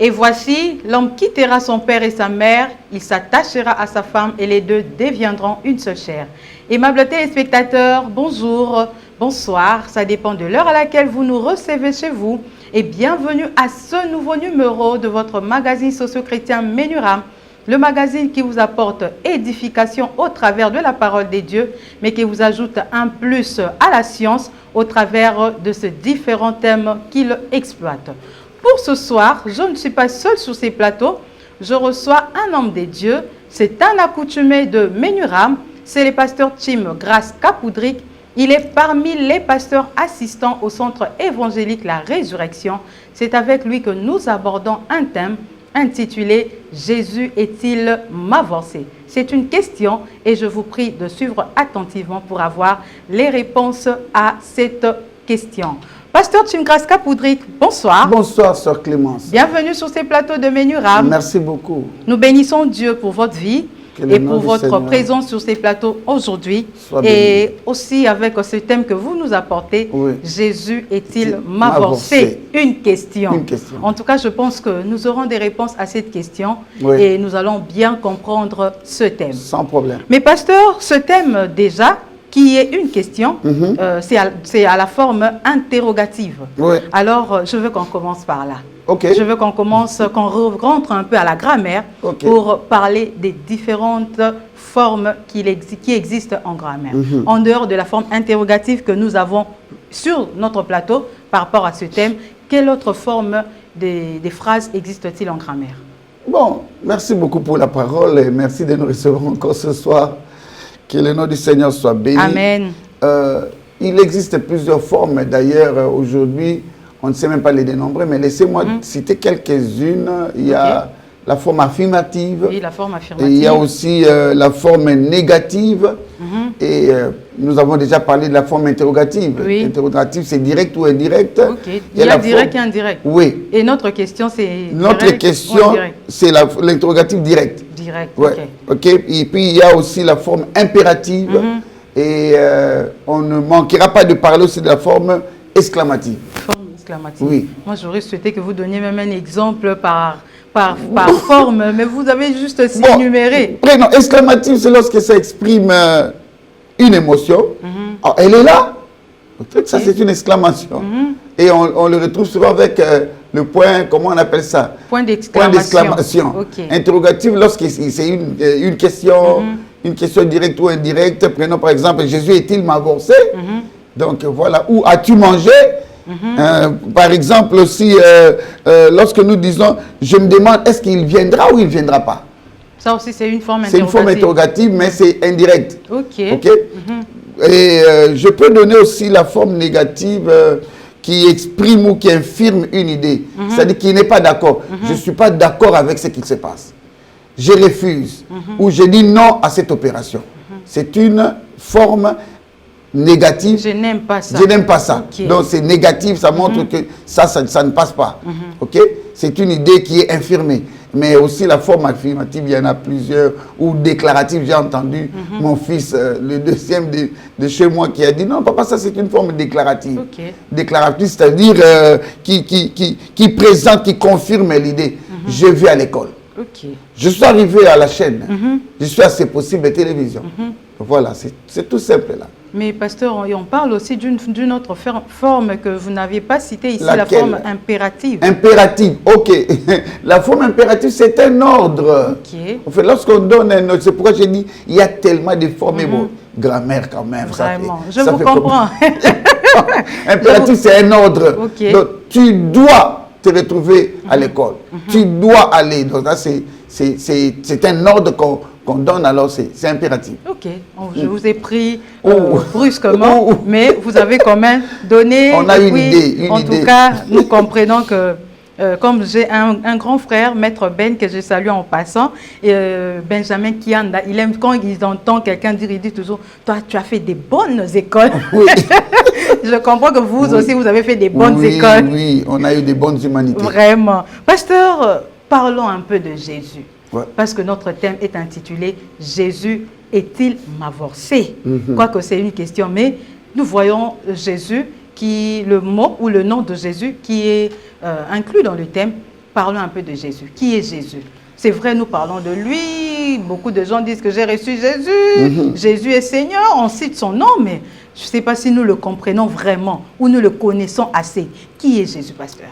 Et voici, l'homme quittera son père et sa mère, il s'attachera à sa femme et les deux deviendront une seule chair. Aimables téléspectateurs, bonjour, bonsoir, ça dépend de l'heure à laquelle vous nous recevez chez vous. Et bienvenue à ce nouveau numéro de votre magazine socio-chrétien Ménuram, le magazine qui vous apporte édification au travers de la parole des dieux, mais qui vous ajoute un plus à la science au travers de ces différents thèmes qu'il exploite. Pour ce soir, je ne suis pas seule sur ces plateaux. Je reçois un homme des dieux. C'est un accoutumé de Ménuram. C'est le pasteur Tim Grace Capoudric. Il est parmi les pasteurs assistants au centre évangélique La Résurrection. C'est avec lui que nous abordons un thème intitulé « Jésus est-il m'avorcé ?» C'est une question et je vous prie de suivre attentivement pour avoir les réponses à cette question. Pasteur Tim Grace Capoudric, bonsoir. Bonsoir, sœur Clémence. Bienvenue sur ces plateaux de Ménuram. Merci beaucoup. Nous bénissons Dieu pour votre vie et pour votre présence sur ces plateaux aujourd'hui. Et aussi avec ce thème que vous nous apportez, oui. Jésus est-il m'avorcé? Une question. Une question. En tout cas, je pense que nous aurons des réponses à cette question, oui. Et nous allons bien comprendre ce thème. Sans problème. Mais pasteur, ce thème déjà, qui est une question, c'est à la forme interrogative. Oui. Alors, je veux qu'on commence par là. Okay. Je veux qu'on commence, qu'on rentre un peu à la grammaire pour parler des différentes formes qui existent en grammaire. En dehors de la forme interrogative que nous avons sur notre plateau par rapport à ce thème, quelle autre forme des phrases existe-t-il en grammaire? Bon, merci beaucoup pour la parole et merci de nous recevoir encore ce soir. Que le nom du Seigneur soit béni. Amen. Il existe plusieurs formes. D'ailleurs, aujourd'hui, on ne sait même pas les dénombrer, mais laissez-moi citer quelques-unes. Il y a la forme affirmative. Oui, la forme affirmative. Et il y a aussi la forme négative. Et nous avons déjà parlé de la forme interrogative. Oui. Interrogative, c'est direct ou indirect. Okay. Il y a direct et indirect. Oui. Et notre question, c'est notre question, c'est l'interrogative direct. Direct, ouais. Ok. Et puis, il y a aussi la forme impérative. Et on ne manquera pas de parler aussi de la forme exclamative. Forme exclamative. Oui. Moi, j'aurais souhaité que vous donniez même un exemple par forme, mais vous avez juste aussi énuméré. Prénom exclamative, c'est lorsque ça exprime une émotion. Alors, elle est là. Ça, c'est une exclamation. Et on le retrouve souvent avec le point, comment on appelle ça? Point d'exclamation. Interrogative, lorsque c'est une question, une question directe ou indirecte. Prenons par exemple, Jésus est-il m'avorcé? Donc voilà, où as-tu mangé? Par exemple aussi, lorsque nous disons, je me demande, est-ce qu'il viendra ou il ne viendra pas? Ça aussi, c'est une forme interrogative. C'est une forme interrogative, mais c'est indirect. Ok. Et je peux donner aussi la forme négative qui exprime ou qui infirme une idée. C'est-à-dire qu'il n'est pas d'accord. Je ne suis pas d'accord avec ce qui se passe. Je refuse. Ou je dis non à cette opération. C'est une forme négative. Je n'aime pas ça. Je n'aime pas ça. Donc c'est négatif, ça montre que ça ne passe pas. C'est une idée qui est infirmée. Mais aussi la forme affirmative, il y en a plusieurs, ou déclarative, j'ai entendu mon fils, le deuxième de chez moi, qui a dit, non papa, ça c'est une forme déclarative. Déclarative, c'est-à-dire qui présente, qui confirme l'idée. Je vais à l'école. Je suis arrivé à la chaîne. Je suis à C'est possible de télévision. Voilà, c'est tout simple là. Mais pasteur, on parle aussi d'une autre forme que vous n'aviez pas citée ici, Laquelle? la forme impérative. Impérative, ok. La forme impérative, c'est un ordre. Ok. En fait, lorsqu'on donne un ordre, c'est pourquoi j'ai dit, il y a tellement de formes. Mais bon, grammaire quand même. Vraiment, ça je vous comprends. Impératif, c'est un ordre. Ok. Donc, tu dois te retrouver à l'école. Tu dois aller. Donc, là, c'est un ordre qu'on donne, alors c'est impératif. Ok, je vous ai pris Oh. brusquement, Oh. mais vous avez quand même donné. On a et une puis, idée, en tout cas, nous comprenons que, comme j'ai un grand frère, Maître Ben, que je salue en passant, et Benjamin Kianda, il aime quand il entend quelqu'un dire, il dit toujours, toi, tu as fait des bonnes écoles. Oui. Je comprends que vous Oui. aussi, vous avez fait des bonnes Oui, écoles. oui, on a eu des bonnes humanités. Vraiment. Pasteur, parlons un peu de Jésus. Ouais. Parce que notre thème est intitulé « Jésus est-il m'avorcé ?» Quoique c'est une question, mais nous voyons Jésus, le mot ou le nom de Jésus qui est inclus dans le thème. Parlons un peu de Jésus. Qui est Jésus? C'est vrai, nous parlons de lui. Beaucoup de gens disent que j'ai reçu Jésus. Jésus est Seigneur. On cite son nom, mais je ne sais pas si nous le comprenons vraiment ou nous le connaissons assez. Qui est Jésus, pasteur?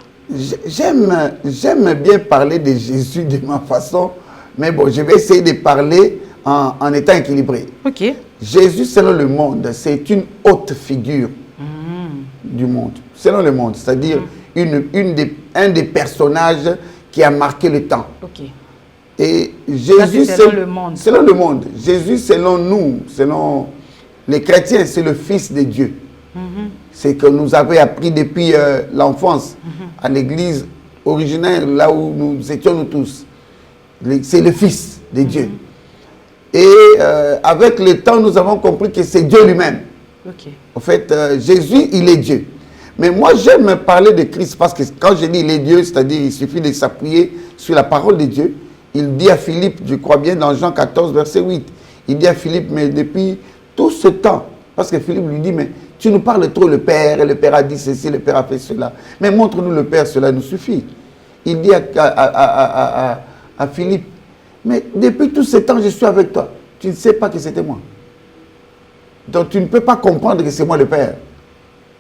J'aime bien parler de Jésus de ma façon, mais bon, je vais essayer de parler en étant équilibré. Ok. Jésus, selon le monde, c'est une haute figure du monde. Selon le monde, c'est-à-dire un des personnages qui a marqué le temps. Ok. Et Jésus, selon le monde. Selon le monde. Jésus, selon nous, selon les chrétiens, c'est le Fils de Dieu. C'est que nous avons appris depuis l'enfance à l'église originaire, là où nous étions nous tous. C'est le Fils de Dieu. Et avec le temps, nous avons compris que c'est Dieu lui-même. Ok. En fait, Jésus, il est Dieu. Mais moi, j'aime parler de Christ parce que quand je dis il est Dieu, c'est-à-dire il suffit de s'appuyer sur la parole de Dieu. Il dit à Philippe, je crois bien dans Jean 14, verset 8, il dit à Philippe, mais depuis tout ce temps, parce que Philippe lui dit, mais tu nous parles trop le Père, et le Père a dit ceci, le Père a fait cela. Mais montre-nous le Père, cela nous suffit. Il dit à Philippe, mais depuis tout ce temps, je suis avec toi. Tu ne sais pas que c'était moi. Donc tu ne peux pas comprendre que c'est moi le Père.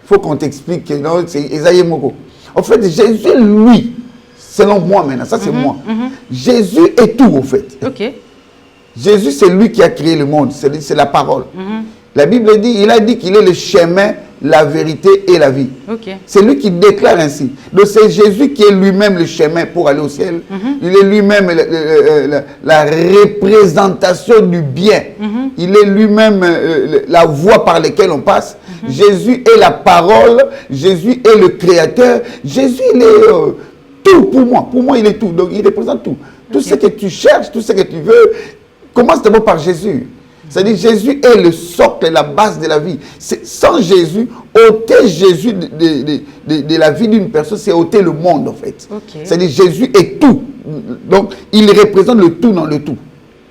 Il faut qu'on t'explique que non, c'est Esaïe Moko. En fait, Jésus, lui, selon moi maintenant, ça c'est moi. Jésus est tout, en fait. Ok. Jésus, c'est lui qui a créé le monde, c'est la parole. La Bible dit, il a dit qu'il est le chemin, la vérité et la vie. Ok. C'est lui qui déclare ainsi. Donc c'est Jésus qui est lui-même le chemin pour aller au ciel. Il est lui-même la représentation du bien. Il est lui-même la voie par laquelle on passe. Jésus est la parole. Jésus est le créateur. Jésus, il est tout pour moi. Pour moi, il est tout. Donc il représente tout. Tout ce que tu cherches, tout ce que tu veux, commence d'abord par Jésus. C'est-à-dire Jésus est le socle, la base de la vie. Sans Jésus, ôter Jésus de la vie d'une personne, c'est ôter le monde en fait. Okay. C'est-à-dire Jésus est tout. Donc il représente le tout dans le tout.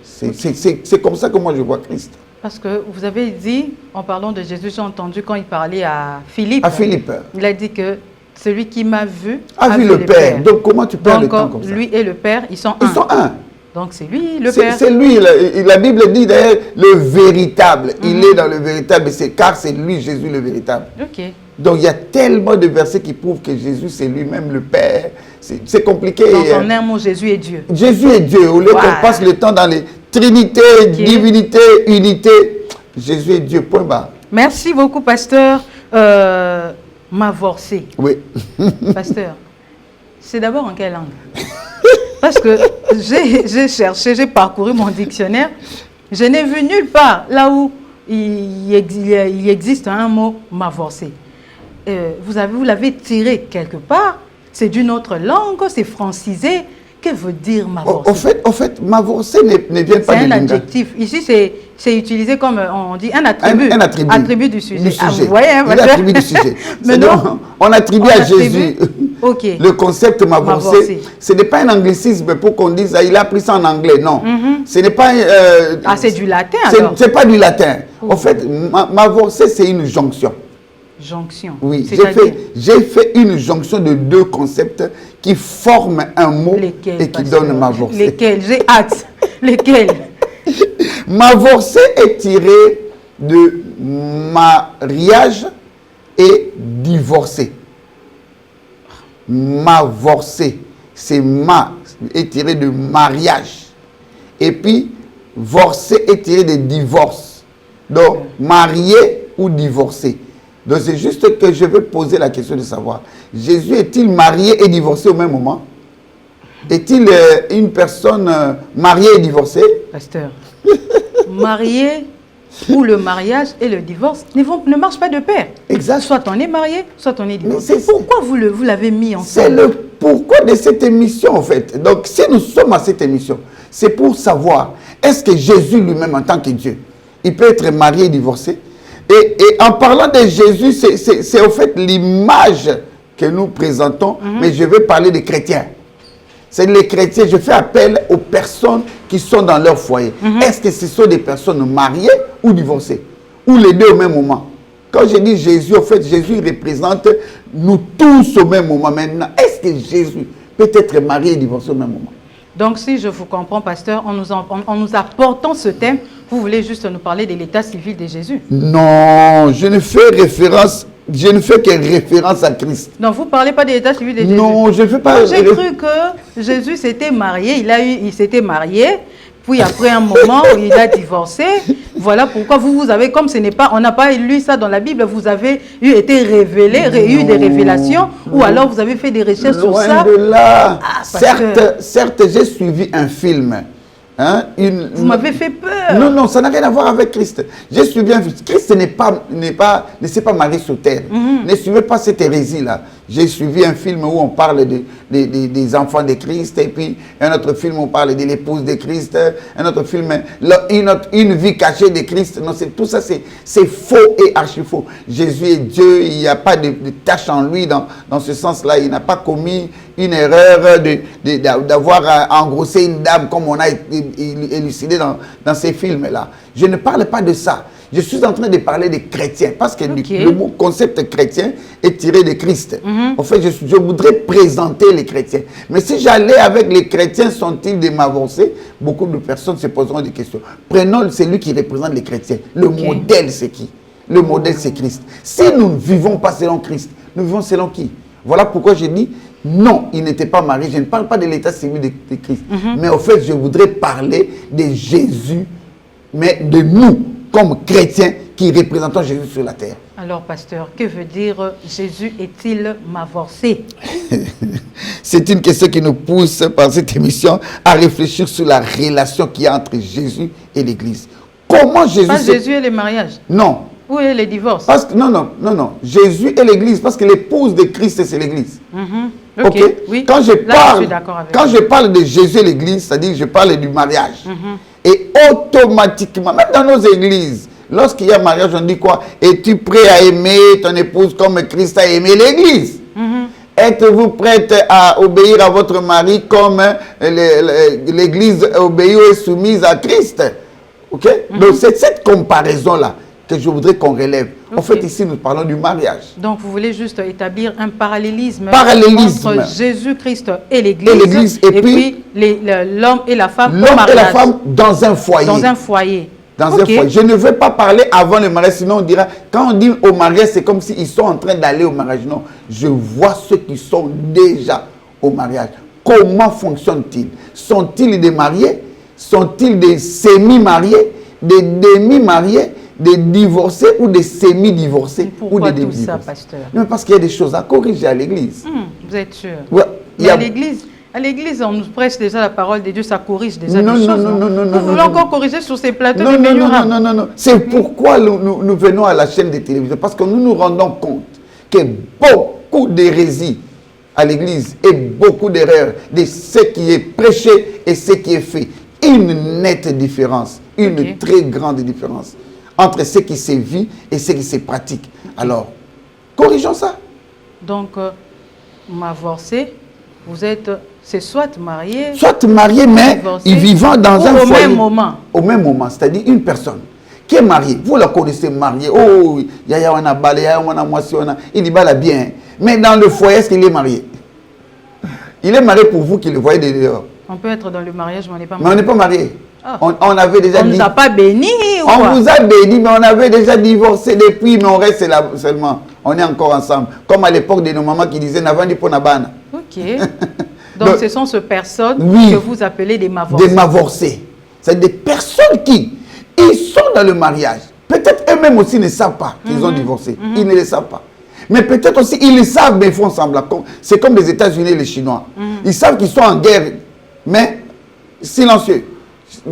C'est comme ça que moi je vois Christ. Parce que vous avez dit, en parlant de Jésus, j'ai entendu quand il parlait à Philippe. À Philippe. Il a dit que celui qui m'a vu a vu le Père. Donc comment tu perds le temps comme ça? Lui et le Père, ils sont un. Ils sont un. Donc c'est lui le Père. C'est lui, la Bible dit d'ailleurs le véritable. Il est dans le véritable, car c'est lui, Jésus, le véritable. Ok. Donc il y a tellement de versets qui prouvent que Jésus, c'est lui-même le Père. C'est compliqué. Donc en un mot, Jésus est Dieu. Jésus est Dieu. Au lieu qu'on passe le temps dans les trinités, divinité, unité, Jésus est Dieu, point barre. Merci beaucoup, pasteur. M'avorcer. Oui. Pasteur, c'est d'abord en quelle langue? Parce que j'ai cherché, j'ai parcouru mon dictionnaire, je n'ai vu nulle part là où il existe un mot m'avorcer. Vous l'avez tiré quelque part, c'est d'une autre langue, c'est francisé. Que veut dire m'avorcer? En fait, m'avorcer ne vient pas de C'est un adjectif. Ici, c'est utilisé comme, on dit, un attribut. Un attribut du sujet. Ah, vous voyez, hein, un attribut du sujet. On attribue à Jésus le concept m'avorcer. Ce n'est pas un anglicisme pour qu'on dise, il a appris ça en anglais. Non. Ce n'est pas... c'est du latin alors? Ce n'est pas du latin. En fait, m'avorcer, c'est une jonction. Jonction. Oui, j'ai fait une jonction de deux concepts qui forment un mot et qui donnent m'avorcer. Lesquels? J'ai hâte. Lesquels? M'avorcer est tiré mariage et divorcé. Mavorcé, c'est ma est tiré de mariage. Et puis, vorcé est tiré de divorce. Donc, marié ou divorcé. Donc, c'est juste que je veux poser la question de savoir, Jésus est-il marié et divorcé au même moment? Est-il une personne mariée et divorcée? Pasteur, marié ou le mariage et le divorce ne marchent pas de pair. Exact. Soit on est marié, soit on est divorcé. Pourquoi vous l'avez mis ensemble? C'est le pourquoi de cette émission, en fait. Donc, si nous sommes à cette émission, c'est pour savoir, est-ce que Jésus lui-même, en tant que Dieu, il peut être marié et divorcé? Et en parlant de Jésus, c'est en fait l'image que nous présentons, mais je vais parler des chrétiens. C'est les chrétiens, je fais appel aux personnes qui sont dans leur foyer. Est-ce que ce sont des personnes mariées ou divorcées? Ou les deux au même moment? Quand je dis Jésus, en fait, Jésus représente nous tous au même moment. Maintenant, est-ce que Jésus peut être marié et divorcé au même moment? Donc, si je vous comprends, pasteur, en nous apportant ce thème, vous voulez juste nous parler de l'état civil de Jésus? Non, je ne fais que référence à Christ. Donc, vous ne parlez pas de l'état civil de Jésus? Non, je ne fais pas... J'ai cru que Jésus s'était marié, il s'était marié, puis après un moment, il a divorcé. Voilà pourquoi vous avez, comme ce n'est pas, on n'a pas lu ça dans la Bible, vous avez été révélé, eu des révélations, ou alors vous avez fait des recherches sur ça. Loin de là. Ah, certes, j'ai suivi un film. Hein, vous m'avez fait peur. Non, non, ça n'a rien à voir avec Christ. J'ai suivi un film. Christ ne s'est pas marié sur terre. Ne suivez pas cette hérésie-là. J'ai suivi un film où on parle des enfants de Christ, et puis un autre film où on parle de l'épouse de Christ, un autre film, une vie cachée de Christ. Non, tout ça, c'est faux et archi faux. Jésus est Dieu, il n'y a pas de tâche en lui dans ce sens-là. Il n'a pas commis une erreur d'avoir engrossé une dame comme on a élucidé dans ces films-là. Je ne parle pas de ça. Je suis en train de parler des chrétiens parce que le mot concept chrétien est tiré de Christ. En fait, je voudrais présenter les chrétiens. Mais si j'allais avec les chrétiens, sont-ils des m'avancer? Beaucoup de personnes se poseront des questions. Prenons celui qui représente les chrétiens. Le modèle, c'est qui? Le modèle, c'est Christ. Si nous ne vivons pas selon Christ, nous vivons selon qui? Voilà pourquoi je dis non, il n'était pas marié. Je ne parle pas de l'état civil de Christ. Mais en fait, je voudrais parler de Jésus, mais de nous, comme chrétiens qui représentons Jésus sur la terre. Alors, pasteur, que veut dire Jésus est-il m'avorcé? C'est une question qui nous pousse par cette émission à réfléchir sur la relation qu'il y a entre Jésus et l'Église. Comment Jésus... Pas Jésus et les mariages? Non. Où est les divorces? Parce que, non. Jésus et l'Église, parce que l'épouse de Christ, c'est l'Église. Ok. Oui. Quand je parle, je parle de Jésus et l'Église, c'est-à-dire que je parle du mariage. Et automatiquement, même dans nos églises, lorsqu'il y a mariage, on dit quoi? Es-tu prêt à aimer ton épouse comme Christ a aimé l'Église? Êtes-vous prête à obéir à votre mari comme l'Église obéit ou est soumise à Christ? Ok? Donc c'est cette comparaison-là que je voudrais qu'on relève. En fait, ici, nous parlons du mariage. Donc, vous voulez juste établir un parallélisme entre Jésus-Christ et l'Église, et puis l'homme et la femme au mariage. L'homme et la femme dans un foyer. Dans un foyer. Dans un foyer. Je ne veux pas parler avant le mariage, sinon on dira, quand on dit au mariage, c'est comme s'ils sont en train d'aller au mariage. Non, je vois ceux qui sont déjà au mariage. Comment fonctionnent-ils? Sont-ils des mariés? Sont-ils des semi-mariés? Des demi-mariés? Des divorcés ou des semi-divorcés? Pourquoi tout ça, pasteur? Non, parce qu'il y a des choses à corriger à l'église. Vous êtes sûr? Ouais, à l'église, on nous prêche déjà la parole de Dieu, ça corrige déjà des choses. Non. Vous voulez encore corriger sur ces plateaux de Non. C'est pourquoi nous venons à la chaîne de télévision. Parce que nous nous rendons compte que beaucoup d'hérésies à l'église et beaucoup d'erreurs de ce qui est prêché et ce qui est fait. Une nette différence, une très grande différence entre ce qui se vit et ce qui se pratique. Alors, corrigeons ça. Donc, m'avorcé, vous êtes, c'est soit marié... Soit marié, mais divorcé, ils vivent dans un foyer. Au même moment. Au même moment, c'est-à-dire une personne qui est mariée. Vous la connaissez mariée. Oh, yaya wana bale, yaya wana mwasi wana. Il y bala bien. Mais dans le foyer, est-ce qu'il est marié? Il est marié pour vous qui le voyez de dehors. On peut être dans le mariage, mais on n'est pas marié. Mais on n'est pas marié. On avait déjà dit... On ne nous a pas bénis ou on quoi? vous a bénis, mais on avait déjà divorcé depuis, mais on reste là seulement. On est encore ensemble. Comme à l'époque de nos mamans qui disaient « Navandi pour Nabana ». Ok. Donc, ce sont ces personnes que vous appelez des mavorcés. Des mavorcés. C'est des personnes qui, ils sont dans le mariage. Peut-être eux-mêmes aussi ne savent pas qu'ils ont divorcé. Ils ne le savent pas. Mais peut-être aussi, ils le savent, mais ils font semblant. C'est comme les États-Unis et les Chinois. Ils savent qu'ils sont en guerre, mais silencieux.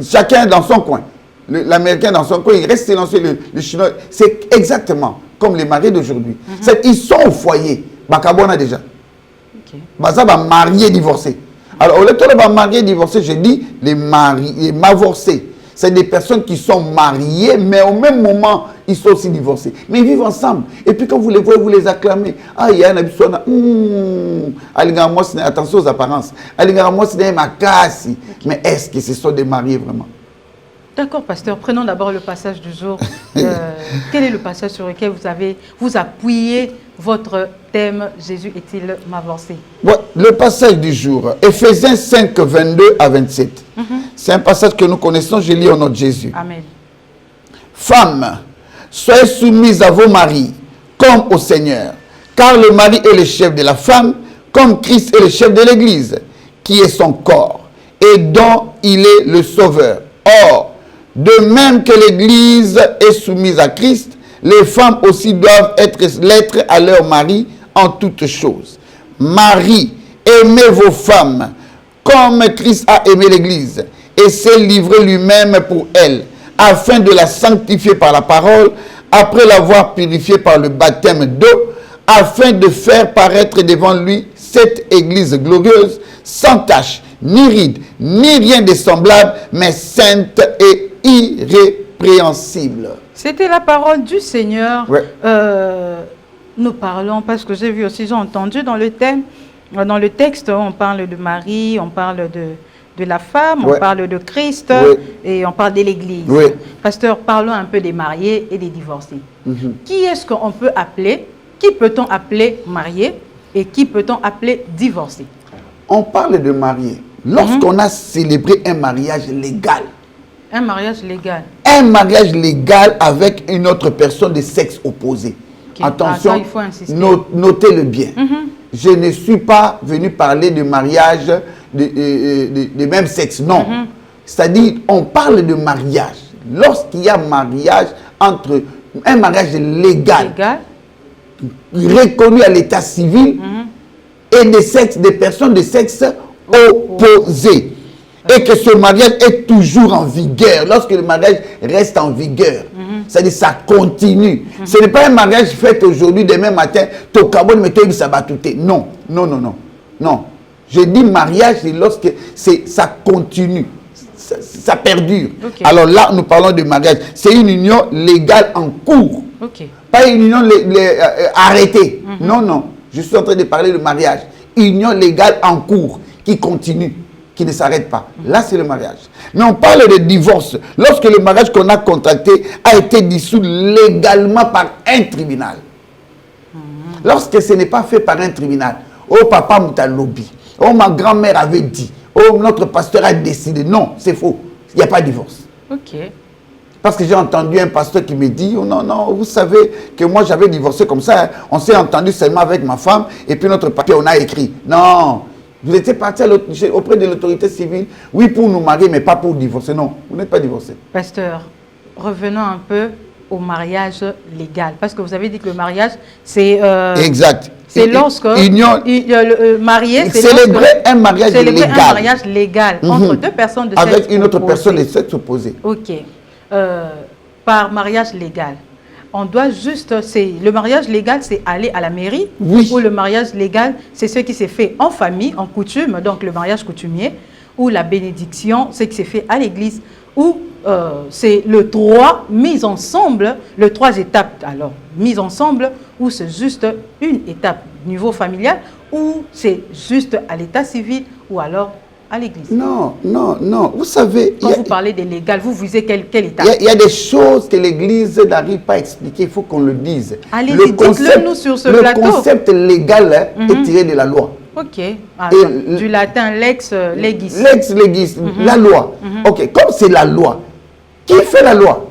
Chacun dans son coin. L'Américain dans son coin, il reste silencieux. Le Chinois, c'est exactement comme les mariés d'aujourd'hui. Ils sont au foyer. Bakabona déjà. Ça va marier, divorcer. Alors, au lieu de marier, divorcer, je dis les mavorcés. C'est des personnes qui sont mariées, mais au même moment, ils sont aussi divorcés. Mais ils vivent ensemble. Et puis quand vous les voyez, vous les acclamez. Ah, il y a un habitude. Attention aux apparences. Mais est-ce que ce sont des mariés vraiment? D'accord, pasteur. Prenons d'abord le passage du jour. Quel est le passage sur lequel vous appuyez votre thème « Jésus est-il mavorcé » ? Le passage du jour, Éphésiens 5, 22 à 27. C'est un passage que nous connaissons, je lis au nom de Jésus. Amen. Femmes, soyez soumises à vos maris, comme au Seigneur. Car le mari est le chef de la femme, comme Christ est le chef de l'Église, qui est son corps, et dont il est le sauveur. Or, de même que l'Église est soumise à Christ, les femmes aussi doivent l'être à leur mari en toutes choses. Marie, aimez vos femmes, comme Christ a aimé l'Église, et s'est livré lui-même pour elle, afin de la sanctifier par la parole, après l'avoir purifiée par le baptême d'eau, afin de faire paraître devant lui cette Église glorieuse, sans tache, ni ride, ni rien de semblable, mais sainte et irrépréhensible. C'était la parole du Seigneur. Ouais. Nous parlons, parce que j'ai vu aussi, j'ai entendu dans le thème, dans le texte, on parle de Marie, on parle de la femme, on parle de Christ et on parle de l'Église. Pasteur, parlons un peu des mariés et des divorcés. Qui est-ce qu'on peut appeler, qui peut-on appeler marié et qui peut-on appeler divorcé? On parle de marié. Lorsqu'on a célébré un mariage légal. Un mariage légal. Un mariage légal avec une autre personne de sexe opposé. Attention, ça, il faut insister. Notez-le bien. Je ne suis pas venu parler de mariage de même sexe, non. C'est-à-dire, on parle de mariage. Lorsqu'il y a mariage entre un mariage légal. Reconnu à l'état civil et des personnes de sexe opposé. Et que ce mariage est toujours en vigueur. Lorsque le mariage reste en vigueur, c'est-à-dire ça continue. Ce n'est pas un mariage fait aujourd'hui, demain matin, non, non, non, non, non. Je dis mariage, c'est lorsque ça continue, ça perdure. Alors là, nous parlons de mariage. C'est une union légale en cours. Pas une union arrêtée. Non, non. Je suis en train de parler de mariage. Union légale en cours, qui continue, qui ne s'arrête pas. Là, c'est le mariage. Mais on parle de divorce. Lorsque le mariage qu'on a contracté a été dissous légalement par un tribunal. Lorsque ce n'est pas fait par un tribunal. Oh, papa Moutalobi. Oh, ma grand-mère avait dit. Oh, notre pasteur a décidé. Non, c'est faux. Il n'y a pas de divorce. Parce que j'ai entendu un pasteur qui me dit, oh non, non, vous savez que moi j'avais divorcé comme ça. Hein. On s'est entendu seulement avec ma femme et puis notre papier, on a écrit. Non, vous étiez parti auprès de l'autorité civile, oui, pour nous marier, mais pas pour divorcer. Non, vous n'êtes pas divorcé. Pasteur, revenons un peu au mariage légal. Parce que vous avez dit que le mariage, c'est... exact. C'est lorsque marié, c'est célébrer un mariage légal. Un mariage légal entre deux personnes de sexe opposé. Avec une autre personne de sexe opposé. Ok. Par mariage légal. On doit juste... Le mariage légal, c'est aller à la mairie. Oui. Ou le mariage légal, c'est ce qui s'est fait en famille, en coutume, donc le mariage coutumier. Ou la bénédiction, ce qui s'est fait à l'église. Ou c'est le 3 mis ensemble, le 3 étapes, alors, mis ensemble, ou c'est juste une étape niveau familial, ou c'est juste à l'état civil, ou alors à l'église. Non, non, non. Vous savez... Quand vous parlez de légal, vous visez quel état? Il y a des choses que l'église n'arrive pas à expliquer, il faut qu'on le dise. Allez-y, dites-le nous sur ce plateau. Le concept légal est tiré de la loi. Ok. Du latin lex legis. Lex legis, la loi. Ok, comme c'est la loi, qui fait la loi?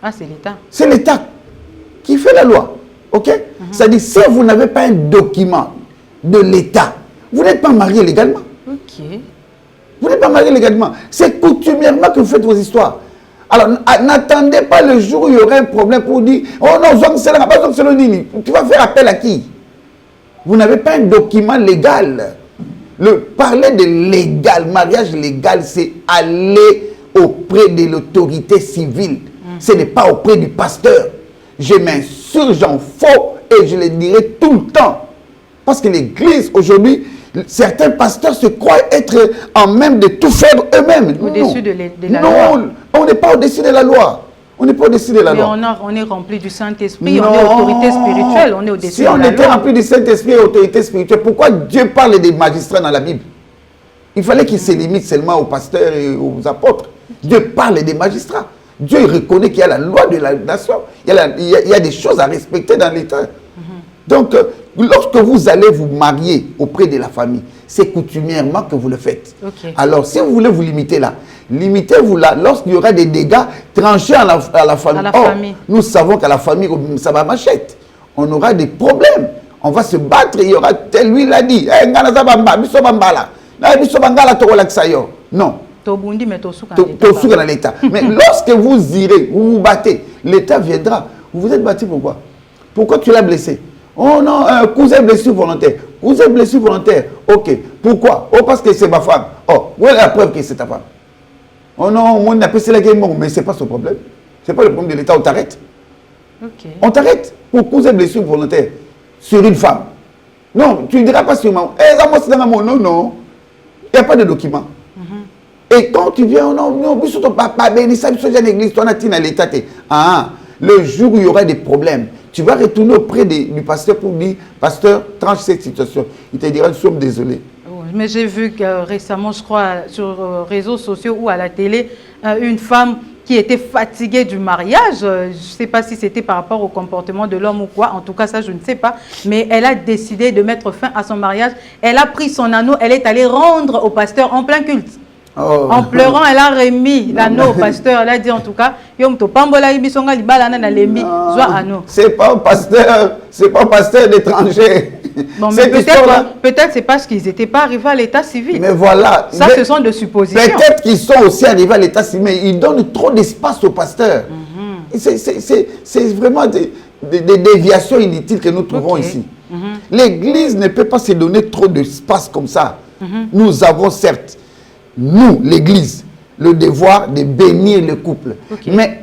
Ah, c'est l'État. C'est l'État qui fait la loi. Ok? C'est-à-dire, si vous n'avez pas un document de l'État, vous n'êtes pas marié légalement. Ok. Vous n'êtes pas marié légalement. C'est coutumièrement que vous faites vos histoires. Alors, n'attendez pas le jour où il y aura un problème pour dire « Oh non, tu vas faire appel à qui ?» Vous n'avez pas un document légal. Parler de légal, mariage légal, c'est aller auprès de l'autorité civile. Ce n'est pas auprès du pasteur. Je m'insurge en faux et je le dirai tout le temps. Parce que l'Église, aujourd'hui, certains pasteurs se croient être en même de tout faire eux-mêmes. Au-dessus de la loi. Non, on n'est pas au-dessus de la loi. On n'est pas au-dessus de la loi. Mais on est rempli du Saint-Esprit, on est autorité spirituelle, on est au-dessus de la loi. Si on était rempli du Saint-Esprit et autorité spirituelle, pourquoi Dieu parle des magistrats dans la Bible? Il fallait qu'il se limite seulement aux pasteurs et aux apôtres. Dieu parle des magistrats. Dieu reconnaît qu'il y a la loi de la nation. Il y a des choses à respecter dans l'État. Donc, lorsque vous allez vous marier auprès de la famille, c'est coutumièrement que vous le faites. Okay. Alors, si vous voulez vous limiter là, limitez-vous là. Lorsqu'il y aura des dégâts, tranchez à la famille. Famille. Nous savons qu'à la famille, ça va machette. On aura des problèmes. On va se battre. Il y aura tel, lui l'a dit. Non. Dans l'État. Mais lorsque vous irez, vous vous battez, l'État viendra. Vous vous êtes battu pourquoi? Pourquoi tu l'as blessé? Oh non, cousin blessure volontaire. Cousin blessure volontaire. Ok. Pourquoi? Oh, parce que c'est ma femme. Oh, où est la preuve que c'est ta femme? Oh non, on a passé la guerre, mais ce n'est pas son problème. Ce n'est pas le problème de l'État. On t'arrête. Okay. On t'arrête pour cousin blessure volontaire sur une femme. Non, tu ne diras pas sûrement. Non, non. Il n'y a pas de document. Et quand tu viens, non, papa, l'État. Ah, le jour où il y aura des problèmes, tu vas retourner auprès du pasteur pour dire, pasteur, tranche cette situation. Il te dira, nous sommes désolés. Mais j'ai vu que récemment, je crois, sur les réseaux sociaux ou à la télé, une femme qui était fatiguée du mariage, je ne sais pas si c'était par rapport au comportement de l'homme ou quoi, en tout cas ça je ne sais pas, mais elle a décidé de mettre fin à son mariage. Elle a pris son anneau, elle est allée rendre au pasteur en plein culte. Oh. En pleurant, elle a remis l'anneau au pasteur. Elle a dit en tout cas, c'est pas un pasteur d'étranger. Bon, mais peut-être c'est parce qu'ils n'étaient pas arrivés à l'état civil. Mais voilà. Ça, ce sont des suppositions. Peut-être qu'ils sont aussi arrivés à l'état civil, mais ils donnent trop d'espace au pasteur. C'est vraiment des déviations inutiles que nous trouvons ici. L'Église ne peut pas se donner trop d'espace comme ça. Nous avons certes, nous, l'Église, le devoir de bénir le couple. Mais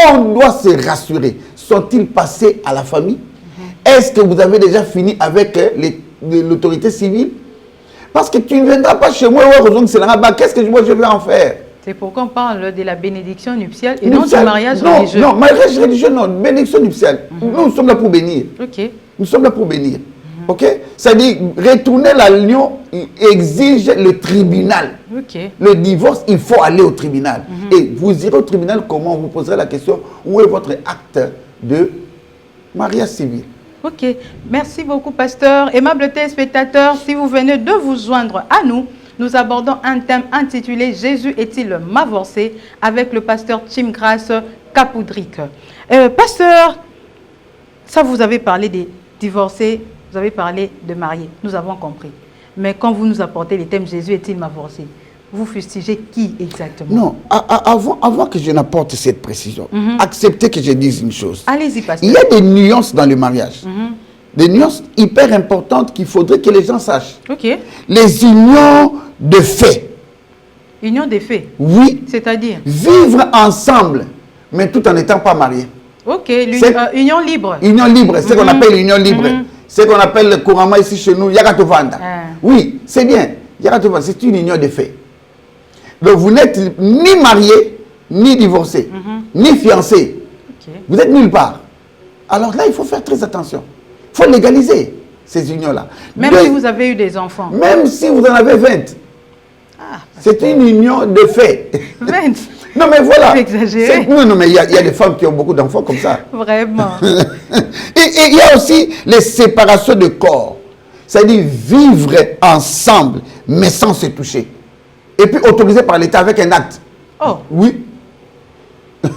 on doit se rassurer. Sont-ils passés à la famille? Est-ce que vous avez déjà fini avec l'autorité civile? Parce que tu ne viendras pas chez moi, qu'est-ce que moi je vais en faire? C'est pourquoi on parle de la bénédiction nuptiale et non du mariage religieux. Non, mariage religieux, non. Bénédiction nuptiale. Nous sommes là pour bénir. Nous sommes là pour bénir. Ok? C'est-à-dire, retourner la l'union exige le tribunal. Le divorce, il faut aller au tribunal. Et vous irez au tribunal comment? On vous poserez la question, où est votre acte de mariage civil? Ok, merci beaucoup pasteur. Aimables téléspectateurs, si vous venez de vous joindre à nous, nous abordons un thème intitulé « Jésus est-il m'avorcé ?» avec le pasteur Chimgrace Kapoudrik. Pasteur, ça vous avez parlé des divorcés, vous avez parlé de mariés, nous avons compris. Mais quand vous nous apportez le thème « Jésus est-il m'avorcé ?» vous fustigez qui exactement? Non, avant que je n'apporte cette précision, acceptez que je dise une chose. Allez-y, pasteur. Il y a des nuances dans le mariage. Des nuances hyper importantes qu'il faudrait que les gens sachent. Les unions de fait. Union de fait? Oui. C'est-à-dire? Vivre ensemble, mais tout en n'étant pas mariés. Ok, union libre. Union libre, c'est ce qu'on appelle l'union libre. C'est ce qu'on appelle couramment ici chez nous, Yagatovanda. Oui, c'est bien. Yagatovanda, c'est une union de fait. Donc vous n'êtes ni marié, ni divorcé, ni fiancé. Vous êtes nulle part. Alors là, il faut faire très attention. Il faut légaliser ces unions-là. Même si vous avez eu des enfants. Même si vous en avez 20. C'est une union de fait. 20? Non mais voilà. C'est exagéré. Non mais il y a des femmes qui ont beaucoup d'enfants comme ça. Vraiment. Et il y a aussi les séparations de corps. C'est-à-dire vivre ensemble, mais sans se toucher. Et puis autorisé par l'État avec un acte. Oh. Oui.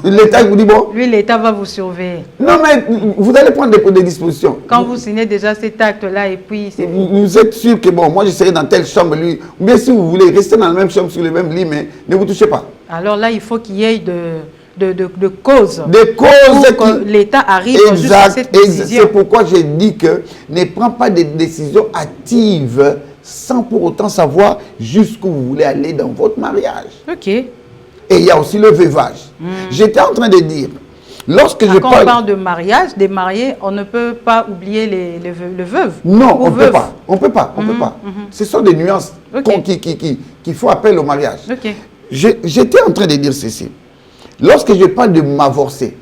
L'État vous dit bon. Lui, l'État va vous surveiller. Non, mais vous allez prendre des dispositions. Quand vous signez déjà cet acte-là, et puis c'est... Vous êtes sûr que bon, moi je serai dans telle chambre, lui. Ou bien si vous voulez rester dans la même chambre, sur le même lit, mais ne vous touchez pas. Alors là, il faut qu'il y ait de causes. Des causes pour que l'État arrive jusqu'à cette exact. décision. C'est pourquoi j'ai dit que ne prends pas des décisions hâtives sans pour autant savoir jusqu'où vous voulez aller dans votre mariage. Ok. Et il y a aussi le veuvage. J'étais en train de dire, lorsque je Quand parle... on parle de mariage, des mariés, on ne peut pas oublier le veuve. Non, ou on ne peut veuve. pas. On peut pas. On peut pas. Ce sont des nuances Ok. qui font appel au mariage. Ok. J'étais en train de dire ceci. Lorsque je parle de m'avorcer,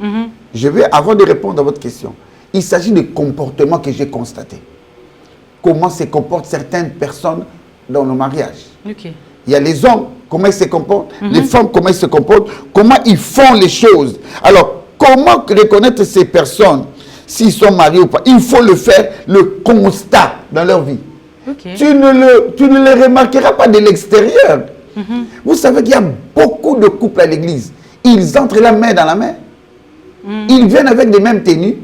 je vais, avant de répondre à votre question, il s'agit de comportements que j'ai constatés. Comment se comportent certaines personnes dans le mariage. Ok. Il y a les hommes, comment ils se comportent, les femmes, comment ils se comportent, comment ils font les choses. Alors, comment reconnaître ces personnes, s'ils sont mariés ou pas? Il faut le faire, le constat dans leur vie. Ok. Tu ne les remarqueras pas de l'extérieur. Vous savez qu'il y a beaucoup de couples à l'église. Ils entrent la main dans la main. Ils viennent avec les mêmes tenues.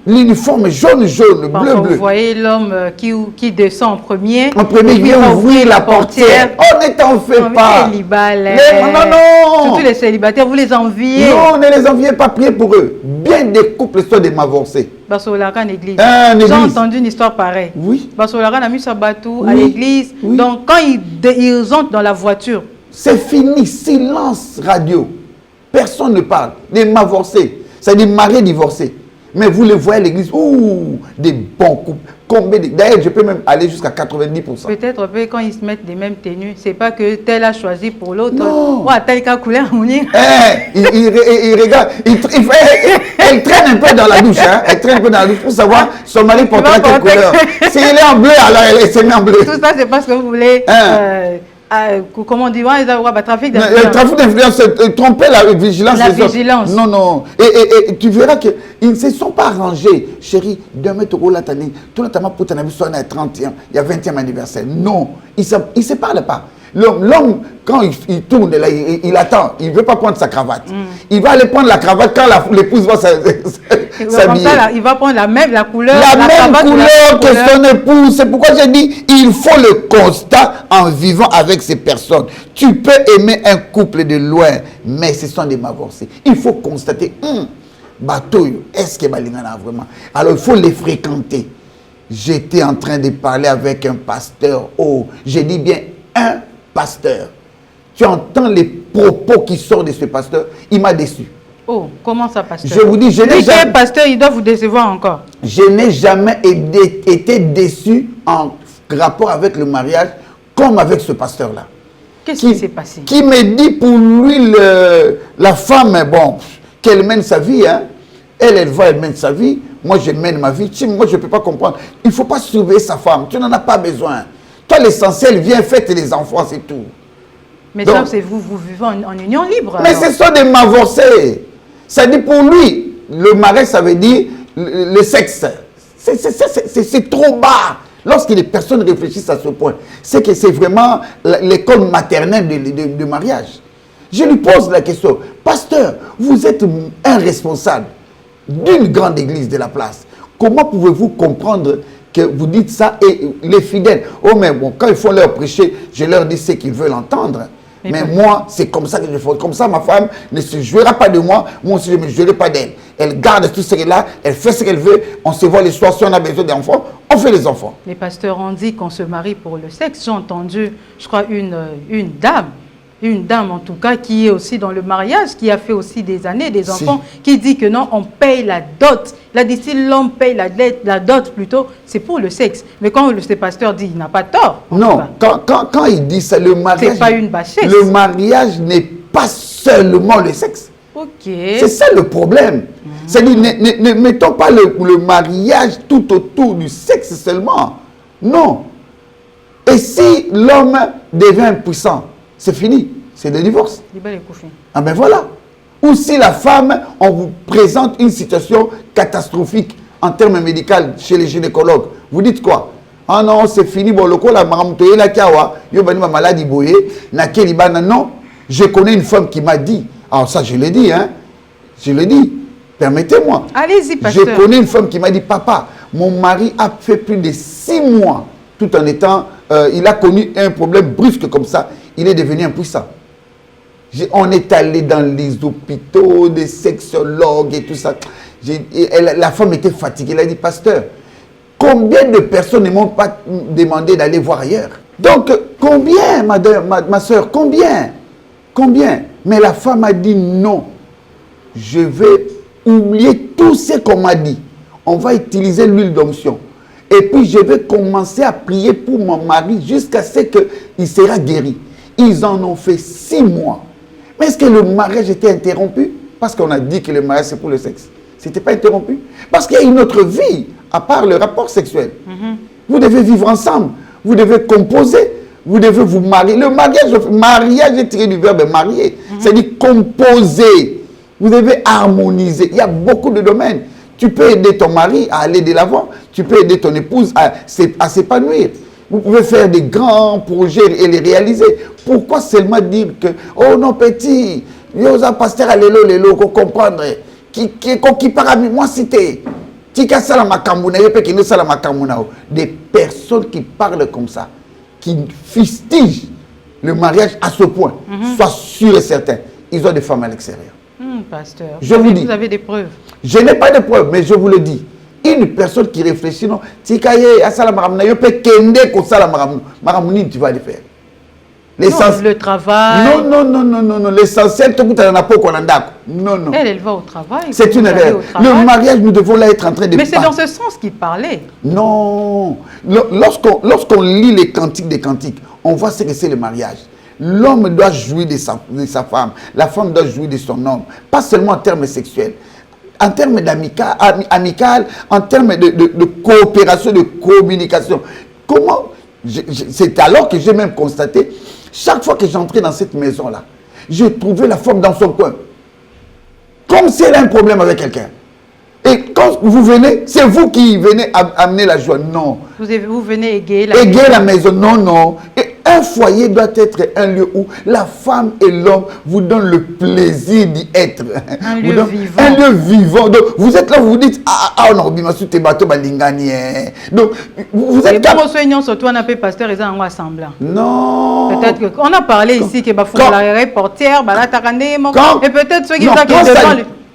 L'uniforme jaune, Parfois, bleu. vous voyez l'homme qui descend en premier. En premier, il vient ouvrir la portière. Oh, ne t'en fais pas. Non. Surtout les célibataires, vous les enviez. Non, ne les enviez pas, priez pour eux. Bien des couples sont des m'avorcés. Basolaka en église. Église. J'ai entendu une histoire pareille. Oui. Basolaka a mis sa bateau à Oui. l'église. Oui. Donc, quand ils entrent dans la voiture, C'est fini, silence radio. Personne ne parle. Des m'avorcés, c'est des mariés divorcés. Mais vous les voyez à l'église, ouh, des bons couples. D'ailleurs, je peux même aller jusqu'à 90%. peut-être quand ils se mettent les mêmes tenues, c'est pas que tel a choisi pour l'autre. Non. Ou à tel cas couleur. Il regarde, elle traîne un peu dans la douche, hein. Elle traîne un peu dans la douche pour savoir son mari portera quelle couleur. S'il est en bleu, alors elle s'est mise en bleu. Tout ça, c'est parce que vous voulez... comment on dit, trafic d'influence. Le trafic d'influence, tromper la vigilance. La des autres. vigilance. Non. Et tu verras qu'ils ne se sont pas arrangés. Chérie, demain, tu roules la tannée. Tout le temps, pour ton ami, soit à 30e, il y a 20e anniversaire. Non, ils ne se parlent pas. L'homme, quand il tourne, là, il attend. Il ne veut pas prendre sa cravate. Il va aller prendre la cravate quand l'épouse va s'habiller. Il va prendre la couleur. La même couleur que son épouse. C'est pourquoi j'ai dit, il faut le constat en vivant avec ces personnes. Tu peux aimer un couple de loin, mais ce sont des m'avorcés. Il faut constater, bateau, est-ce que Balingana vraiment? Alors il faut les fréquenter. J'étais en train de parler avec un pasteur. Oh, j'ai dit bien un pasteur. Tu entends les propos qui sortent de ce pasteur, il m'a déçu. Oh, comment ça, pasteur? Je vous dis, je n'ai jamais... pasteur, il doit vous décevoir encore. Je n'ai jamais été déçu en rapport avec le mariage comme avec ce pasteur-là. Qu'est-ce qui s'est passé? Qui me dit pour lui, la femme, bon, qu'elle mène sa vie, hein. Elle mène sa vie. Moi, je mène ma vie. Moi, je ne peux pas comprendre. Il ne faut pas surveiller sa femme. Tu n'en as pas besoin. Toi, l'essentiel, viens, faites les enfants, c'est tout. Mais donc, ça, c'est vous vivez en union libre. Mais alors. ce sont des m'avorcés. Ça dit pour lui, le mariage, ça veut dire le sexe. C'est trop bas. Lorsque les personnes réfléchissent à ce point, c'est que c'est vraiment l'école maternelle de mariage. Je lui pose la question, pasteur, vous êtes un responsable d'une grande église de la place. Comment pouvez-vous comprendre que vous dites ça et les fidèles? Oh mais bon, quand ils font leur prêcher, je leur dis ce qu'ils veulent entendre. Mais moi, c'est comme ça que je fais. Comme ça, ma femme ne se jouera pas de moi. Moi aussi, je ne me jouerai pas d'elle. Elle garde tout ce qu'elle a. Elle fait ce qu'elle veut. On se voit les soirs. Si on a besoin d'enfants, on fait les enfants. Les pasteurs ont dit qu'on se marie pour le sexe. J'ai entendu, je crois, une dame en tout cas, qui est aussi dans le mariage, qui a fait aussi des années, des enfants, qui dit que non, on paye la dot. Il a dit, si l'homme paye la dot plutôt, c'est pour le sexe. Mais quand ce pasteur dit, il n'a pas tort. Non, quand il dit ça, le mariage... C'est pas une bassesse. Le mariage n'est pas seulement le sexe. Ok. C'est ça le problème. C'est-à-dire, ne mettons pas le mariage tout autour du sexe seulement. Non. Et si l'homme devient impuissant, c'est fini, c'est le divorce. Ah ben voilà. Ou si la femme, on vous présente une situation catastrophique en termes médicaux chez les gynécologues, vous dites quoi? Ah non, c'est fini, bon, le coup, la maramtoye, la kiawa, yo bani ma maladie boye, na kelibana, non. Je connais une femme qui m'a dit, alors ça, je l'ai dit, hein, je l'ai dit, permettez-moi. Allez-y, pasteur. Je connais une femme qui m'a dit, papa, mon mari a fait plus de 6 mois, tout en étant, il a connu un problème brusque comme ça, il est devenu impuissant. On est allé dans les hôpitaux, des sexologues et tout ça. La femme était fatiguée. Elle a dit, pasteur, combien de personnes ne m'ont pas demandé d'aller voir ailleurs? Donc, combien, ma soeur, combien? Combien? Mais la femme a dit non. Je vais oublier tout ce qu'on m'a dit. On va utiliser l'huile d'onction. Et puis, je vais commencer à prier pour mon mari jusqu'à ce qu'il sera guéri. Ils en ont fait 6 mois. Mais est-ce que le mariage était interrompu? Parce qu'on a dit que le mariage, c'est pour le sexe. Ce n'était pas interrompu. Parce qu'il y a une autre vie, à part le rapport sexuel. Vous devez vivre ensemble. Vous devez composer. Vous devez vous marier. Le mariage est tiré du verbe marier. C'est-à-dire composer. Vous devez harmoniser. Il y a beaucoup de domaines. Tu peux aider ton mari à aller de l'avant. Tu peux aider ton épouse à s'épanouir. Vous pouvez faire des grands projets et les réaliser. Pourquoi seulement dire que, oh non, petit, yosa pasteur à l'élo, comprendre, qui parle moi cité, des personnes qui parlent comme ça, qui fustigent le mariage à ce point, sois sûr et certain, ils ont des femmes à l'extérieur. Pasteur, je vous dis, vous avez des preuves? Je n'ai pas de preuves, mais je vous le dis. Une personne qui réfléchit, non, tu vas le faire. Le travail. Non. L'essentiel, non. Elle va au travail. C'est une erreur. Le mariage, nous devons là être en train de... Mais c'est dans ce sens qu'il parlait. Non. Lorsqu'on lit les cantiques des cantiques, on voit ce que c'est le mariage. L'homme doit jouir de sa femme. La femme doit jouir de son homme. Pas seulement en termes sexuels. En termes amical, en termes de coopération, de communication. Comment? C'est alors que j'ai même constaté, chaque fois que j'entrais dans cette maison-là, j'ai trouvé la femme dans son coin. Comme si elle a un problème avec quelqu'un. Et quand vous venez, c'est vous qui venez amener la joie. Non. Vous venez égayer la maison. Non. Et un foyer doit être un lieu où la femme et l'homme vous donnent le plaisir d'y être. Un lieu vivant. Un lieu vivant. Donc, vous êtes là, vous vous dites, on a sous tes bateaux, donc, vous êtes là. Surtout, on a fait pasteur et un assemblant. Non. Peut-être qu'on a parlé ici que la reporter, et peut-être ceux qui sont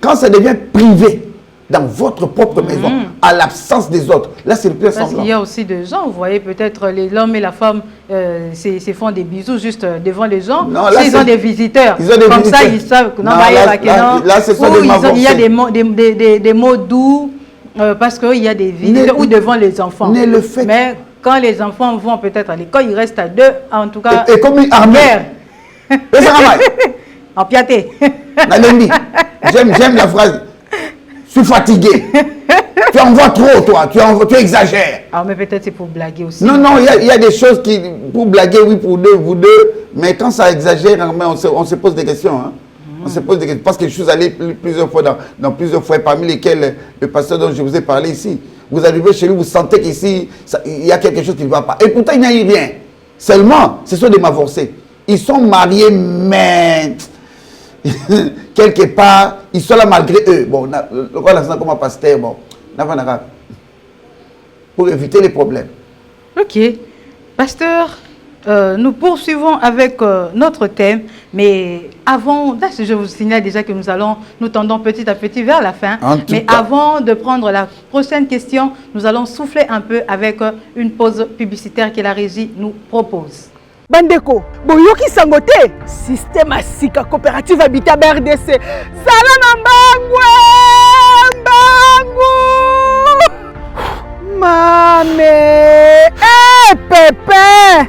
quand ça devient privé, dans votre propre maison, à l'absence des autres. Là, c'est le plus semblant. Parce qu'il y a aussi des gens, vous voyez, peut-être l'homme et la femme se font des bisous juste devant les gens. Ils ont des visiteurs. Comme ça, ils savent que là, ce sont des il y a des mots doux parce qu'il y a des visiteurs ou devant les enfants. Mais quand les enfants vont peut-être à l'école, ils restent à 2, en tout cas. Et comme une armée. En piaté. J'aime la phrase. Je suis fatigué. Tu en vois trop, toi. Tu exagères. Mais peut-être c'est pour blaguer aussi. Non, il y a des choses qui, pour blaguer, oui, pour vous deux. Mais quand ça exagère, on se pose des questions. Hein. On se pose des questions. Parce que je suis allé plusieurs fois dans plusieurs foyers, parmi lesquels le pasteur dont je vous ai parlé ici. Vous arrivez chez lui, vous sentez qu'ici, il y a quelque chose qui ne va pas. Et pourtant, il n'y a eu rien. Seulement, ce sont des mavorcés. Ils sont mariés, mais... quelque part, ils sont là malgré eux. Bon, le roi là, comme un pasteur, bon, pour éviter les problèmes. Ok. Pasteur, nous poursuivons avec notre thème, mais avant, là, je vous signale déjà que nous tendons petit à petit vers la fin. Mais avant de prendre la prochaine question, nous allons souffler un peu avec une pause publicitaire que la régie nous propose. Bandeko, boyoki sangote, système asika coopérative habitat BRDC. Sala na bangu. Mame, Pépé.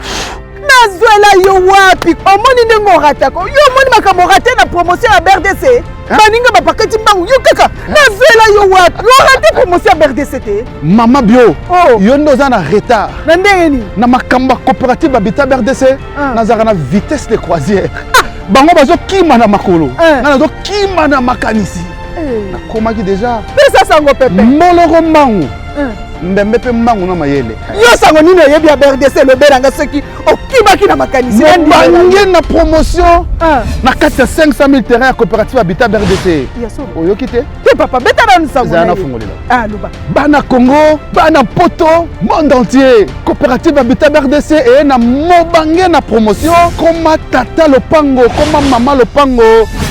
Nazwela yo wapi? Omoni ndenge ratako. Yo moni makambo raté na promotion ya BRDC. Baninga bapakati mbangu yo kaka. Nazwela yo wapi? Yo raté promotion ya BRDC te. Mama bio. Yo ndoza na retard. Na ndenge ni? Na makamba coopérative habitat BRDC. Nazaka na vitesse de croisière. Bango bazo kima na makolo. Na zo kima na makanisi. Nakomaki déjà. Pesa sango Pépé. Moloro mbangu. Mbembe pe mangu na mayele. Yo sango nini oyebi ya BRDC le beranga soki okibaki na makanisi. Bange na promotion. Na 500 000 terrains à coopérative Habitat BRDC. Oyo kite? Te papa beta na sango. Zana fongolela. Ah luba. Bana Congo, bana Poto, monde entier. Coopérative Habitat BRDC et na mobange na promotion. Comme tata lopango, comme maman lopango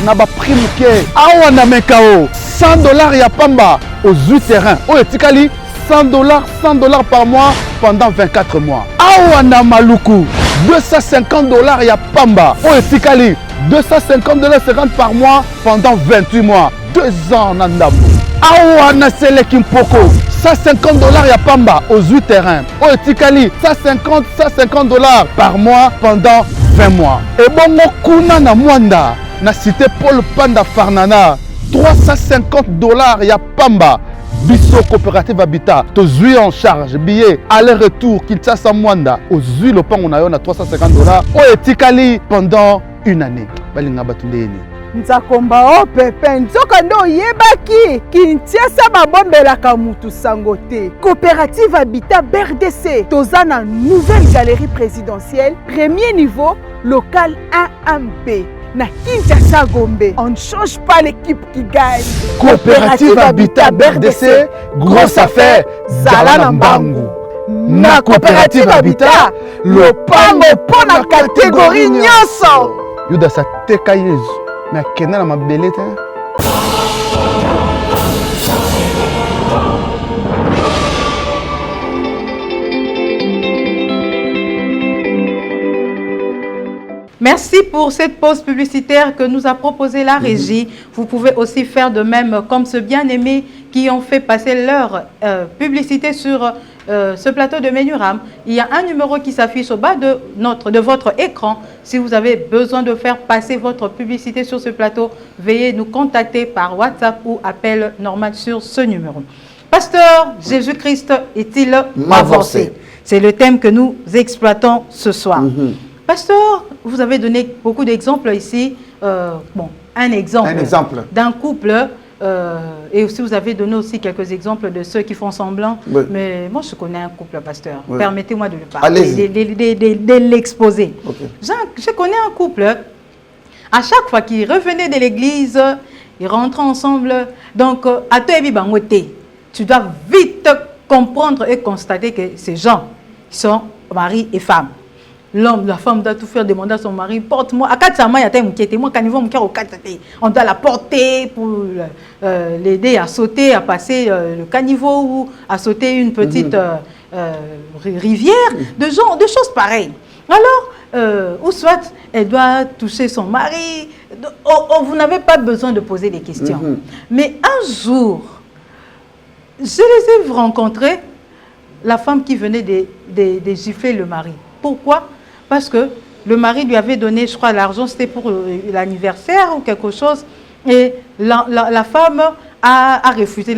na ba prime ke. Awa na mekao. $100 ya pamba aux 8 terrains. Oh etikali $100 par mois pendant 24 mois. Awa na maluku $250 ya pamba. Oh etikali $250 par mois pendant 28 mois. 2 ans na ndambo. Awa na Selekimpoko $150 ya pamba aux 8 terrains. Oh etikali $150 par mois pendant 20 mois. Et bongo kuna na Mwanda na cité Paul Panda Farnana $350 ya pamba. Bisso coopérative Habitat, tozui en charge billet aller-retour Kinshasa Mwanda, ozui le pango na yo na $350 o etikali pendant une année. Balinga batundeni. Nzakomba o pepe nzoka ndo yebaki Kinshasa babombelaka mutu sango te. Coopérative Habitat BRDC, tozana nouvelle galerie présidentielle, premier niveau, local 1B. Na Kinshasa Gombe, on ne change pas l'équipe qui gagne. Coopérative Habitat BRDC, grosse affaire, Zala Mbangu. Na Coopérative Habitat, le pango pour la catégorie nyonso. Yuda sa teka yezu, mais kena na mabelete. Merci pour cette pause publicitaire que nous a proposé la régie. Vous pouvez aussi faire de même comme ce bien-aimé qui ont fait passer leur publicité sur ce plateau de Menuram. Il y a un numéro qui s'affiche au bas de votre écran. Si vous avez besoin de faire passer votre publicité sur ce plateau, veuillez nous contacter par WhatsApp ou appel normal sur ce numéro. Pasteur, Jésus-Christ est-il avancé? C'est le thème que nous exploitons ce soir. Pasteur, vous avez donné beaucoup d'exemples ici. Un exemple d'un couple. Et aussi, vous avez donné aussi quelques exemples de ceux qui font semblant. Oui. Mais moi, je connais un couple, pasteur. Oui. Permettez-moi de le parler, de l'exposer. Okay. Je connais un couple. À chaque fois qu'ils revenaient de l'église, ils rentraient ensemble. Donc, à toi, tu dois vite comprendre et constater que ces gens sont mari et femme. L'homme, la femme doit tout faire demander à son mari, porte-moi. À 4 mois, il y a un qui moi, quand ils vont me au 4, on doit la porter pour l'aider à sauter, à passer le caniveau ou à sauter une petite rivière, de choses pareilles. Alors, ou soit, elle doit toucher son mari. Vous n'avez pas besoin de poser des questions. Mais un jour, je les ai rencontrés, la femme qui venait de gifler le mari. Pourquoi? Parce que le mari lui avait donné, je crois, l'argent, c'était pour l'anniversaire ou quelque chose. Et la femme a refusé.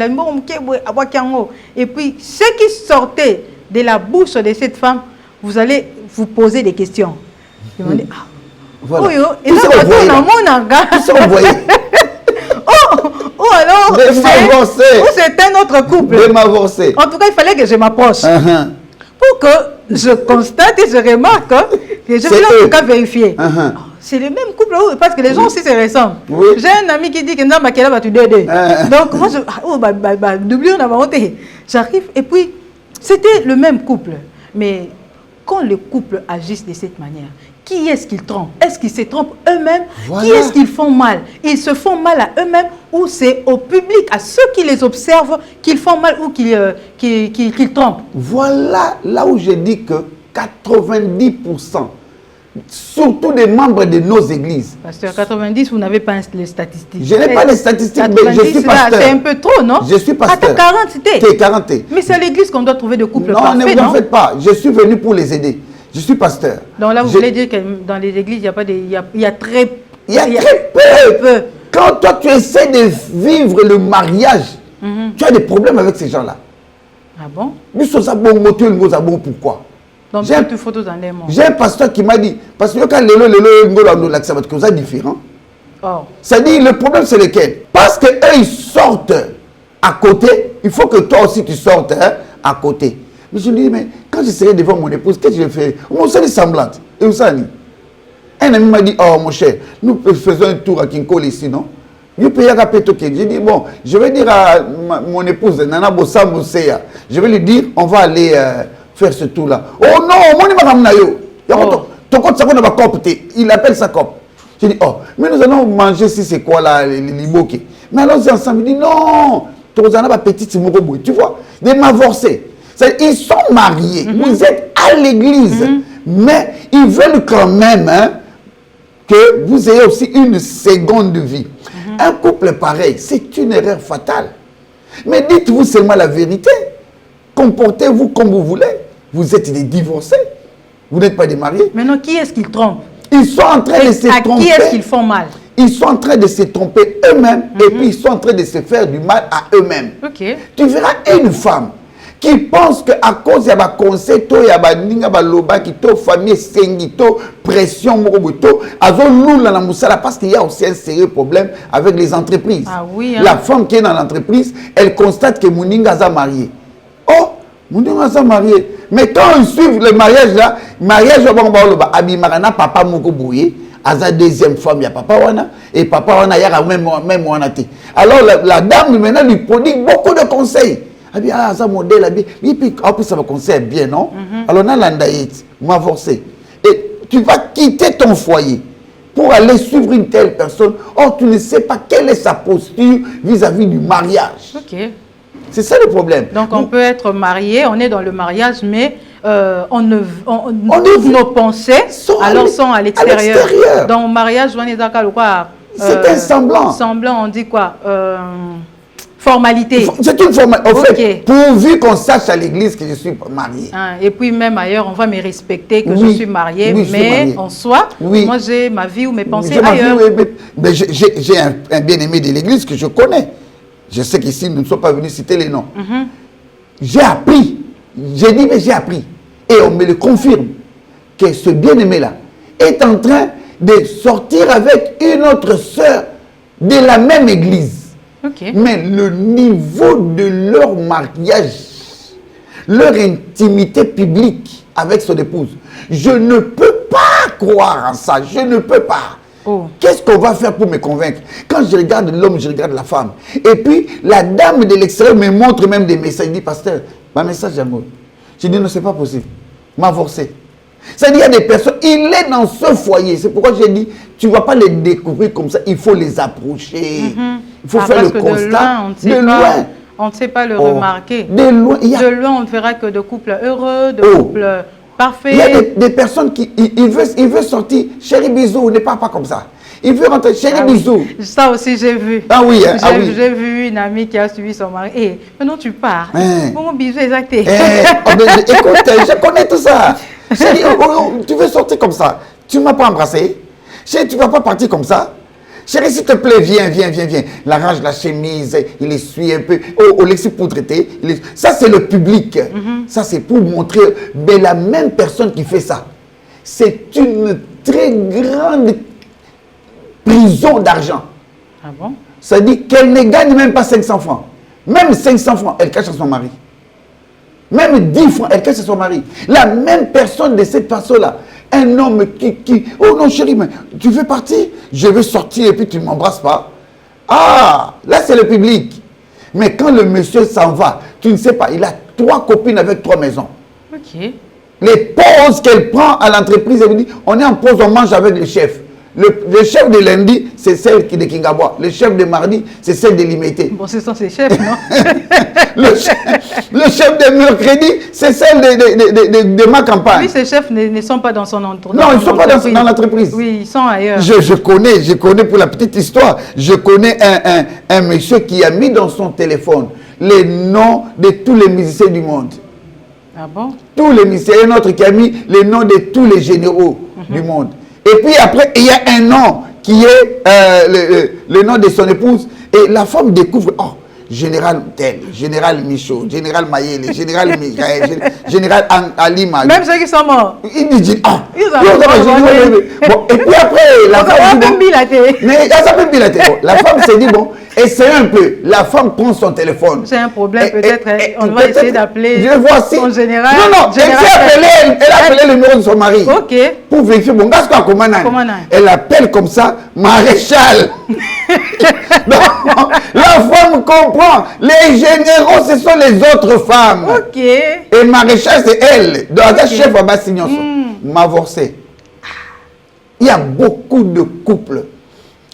Et puis, ce qui sortait de la bouche de cette femme, vous allez vous poser des questions. Demandez, voilà. Et là, alors, c'est un autre couple. En tout cas, il fallait que je m'approche. Pour que je constate et je remarque que je vais en tout cas vérifier. C'est le même couple, parce que les gens aussi se ressemblent. Oui. J'ai un ami qui dit que donc moi, j'arrive et puis c'était le même couple. Mais quand le couple agisse de cette manière, qui est-ce qu'ils trompent? Est-ce qu'ils se trompent eux-mêmes? Voilà. Qui est-ce qu'ils font mal? Ils se font mal à eux-mêmes ou c'est au public, à ceux qui les observent, qu'ils font mal ou qu'ils trompent? Voilà là où je dis que 90%, surtout des membres de nos églises. Pasteur, 90, vous n'avez pas les statistiques. Je n'ai pas les statistiques, mais je suis pasteur. C'est un peu trop, non? Je suis pasteur. Attends, 40, c'était 40. Mais c'est à l'église qu'on doit trouver de couples parfaits, non? Ne vous en faites pas. Je suis venu pour les aider. Je suis pasteur. Donc là, vous voulez dire que dans les églises, il y a pas de, il y a très peu. Quand toi, tu essaies de vivre le mariage, tu as des problèmes avec ces gens-là. Ah bon? Pourquoi? Donc, j'ai un pasteur qui m'a dit, parce que quand les gens différent. C'est-à-dire, le problème, c'est lequel? Parce qu'eux, ils sortent à côté, il faut que toi aussi, tu sortes à côté. Mais je lui dis, mais quand je serai devant mon épouse, qu'est-ce que je fais? On s'est semblante. Et où ça? Un ami m'a dit, oh mon cher, nous faisons un tour à Kinkole ici, non? J'ai dit, bon, je vais dire à mon épouse, Nana Bossam Seya, je vais lui dire, on va aller faire ce tour-là. Oh non, mon il appelle ça cop. J'ai dit, oh, mais nous allons manger si c'est quoi là, les liboki. Mais alors ensemble, il dit, non, tu vois, des m'avorcer. Ils sont mariés, vous êtes à l'église, mais ils veulent quand même que vous ayez aussi une seconde vie. Un couple pareil, c'est une erreur fatale. Mais dites-vous seulement la vérité. Comportez-vous comme vous voulez. Vous êtes des divorcés. Vous n'êtes pas des mariés. Maintenant, qui est-ce qu'ils trompent? Ils sont en train de se tromper. À qui est-ce qu'ils font mal? Ils sont en train de se tromper eux-mêmes et puis ils sont en train de se faire du mal à eux-mêmes. Tu verras une femme qui pense qu'à cause de la conseil, il y a une famille, pression, parce qu'il y a aussi un sérieux problème avec les entreprises. Ah oui, hein. La femme qui est dans l'entreprise, elle constate que Mouninga est marié. Oh, Mouninga est marié. Mais quand ils suivent le mariage là, mariage Abimarana, papa Moko Bouye, Aza deuxième femme, il y a papa Wana, et papa Wana, il y a même Wanate. Alors la dame maintenant lui prodigue beaucoup de conseils. Elle dit, ah, ça modèle, et puis en plus ça va conseiller bien, non? Alors on a l'andaït, m'avancer. Et tu vas quitter ton foyer pour aller suivre une telle personne. Or, tu ne sais pas quelle est sa posture vis-à-vis du mariage. C'est ça le problème. Donc on peut être marié, on est dans le mariage, mais on ouvre nos pensées, alors sont à l'extérieur. Dans le mariage, on est dans quoi? C'est un semblant. Semblant, on dit quoi? Formalité. C'est une formalité. En fait, pourvu qu'on sache à l'église que je suis marié. Et puis même ailleurs, on va me respecter que je suis marié, mais en soi, moi j'ai ma vie ou mes pensées ailleurs. Mais j'ai un bien-aimé de l'église que je connais. Je sais qu'ici, nous ne sommes pas venus citer les noms. J'ai appris. J'ai dit, mais j'ai appris. Et on me le confirme que ce bien-aimé-là est en train de sortir avec une autre sœur de la même église. Mais le niveau de leur mariage, leur intimité publique avec son épouse, je ne peux pas croire en ça. Je ne peux pas. Qu'est-ce qu'on va faire pour me convaincre? Quand je regarde l'homme, je regarde la femme. Et puis, la dame de l'extérieur me montre même des messages. Elle dit, pasteur, ma message d'amour. Je dis, non, c'est pas possible. M'a forcé. C'est-à-dire, il y a des personnes, il est dans ce foyer. C'est pourquoi j'ai dit, tu ne vas pas les découvrir comme ça. Il faut les approcher. Il faut faire le constat. De loin, on ne sait pas le remarquer. De loin, on ne verra que de couples heureux, de couples parfaits. Il y a des personnes qui il veut sortir. Chérie, bisous, ne parle pas comme ça. Il veut rentrer, chérie, bisous. Ça aussi, j'ai vu. Ah oui, j'ai vu une amie qui a suivi son mari. Et maintenant, tu pars. Bon, bisous, exacté. Écoute, je connais tout ça. Chérie, tu veux sortir comme ça? Tu ne m'as pas embrassé? Chérie, tu ne vas pas partir comme ça? Chérie, s'il te plaît, viens. Il arrange la chemise, il essuie un peu. Oh, Alexis pour traiter. Ça, c'est le public. Ça, c'est pour montrer. Mais la même personne qui fait ça, c'est une très grande prison d'argent. Ah bon? Ça dit qu'elle ne gagne même pas 500 francs. Même 500 francs, elle cache à son mari. Même 10 francs, elle cache à son mari. La même personne de cette façon-là. Un homme qui... Oh non, chérie, mais tu veux partir? Je veux sortir et puis tu ne m'embrasses pas. Ah, là, c'est le public. Mais quand le monsieur s'en va, tu ne sais pas, il a 3 copines avec 3 maisons. Les pauses qu'elle prend à l'entreprise, elle dit, on est en pause, on mange avec le chef. Le chef de lundi, c'est celle de Kingabois. Le chef de mardi, c'est celle de Limité. Bon, ce sont ces chefs, non? le chef de mercredi, c'est celle de ma campagne. Oui, ces chefs ne sont pas dans son entreprise. Non, ils ne sont pas dans l'entreprise. Oui, ils sont ailleurs. Je connais pour la petite histoire, je connais un monsieur qui a mis dans son téléphone les noms de tous les musiciens du monde. Ah bon? Tous les musiciens. Il y a un autre qui a mis les noms de tous les généraux du monde. Et puis après, il y a un nom qui est le nom de son épouse. Et la femme découvre, oh, général tel, général Michaud, général Mayele, général Mikael, général Alima. Même ceux qui sont morts. Il dit, ah, Ils ont bon, et puis après, la femme dit, bon, mais ça peut bilater. Bon, la femme s'est dit, bon, essayez un peu. La femme prend son téléphone. C'est un problème, peut-être. On va essayer d'appeler son général. Non, elle a appelé le numéro de son mari. Ok. Pour vérifier, bon, qu'est-ce qu'on a comment elle appelle comme ça, maréchal. Donc, la femme comprend. Les généraux, ce sont les autres femmes. Ok. Et maréchal, c'est elle. Donc, la chef à Bassignon. M'avorcer. Il y a beaucoup de couples.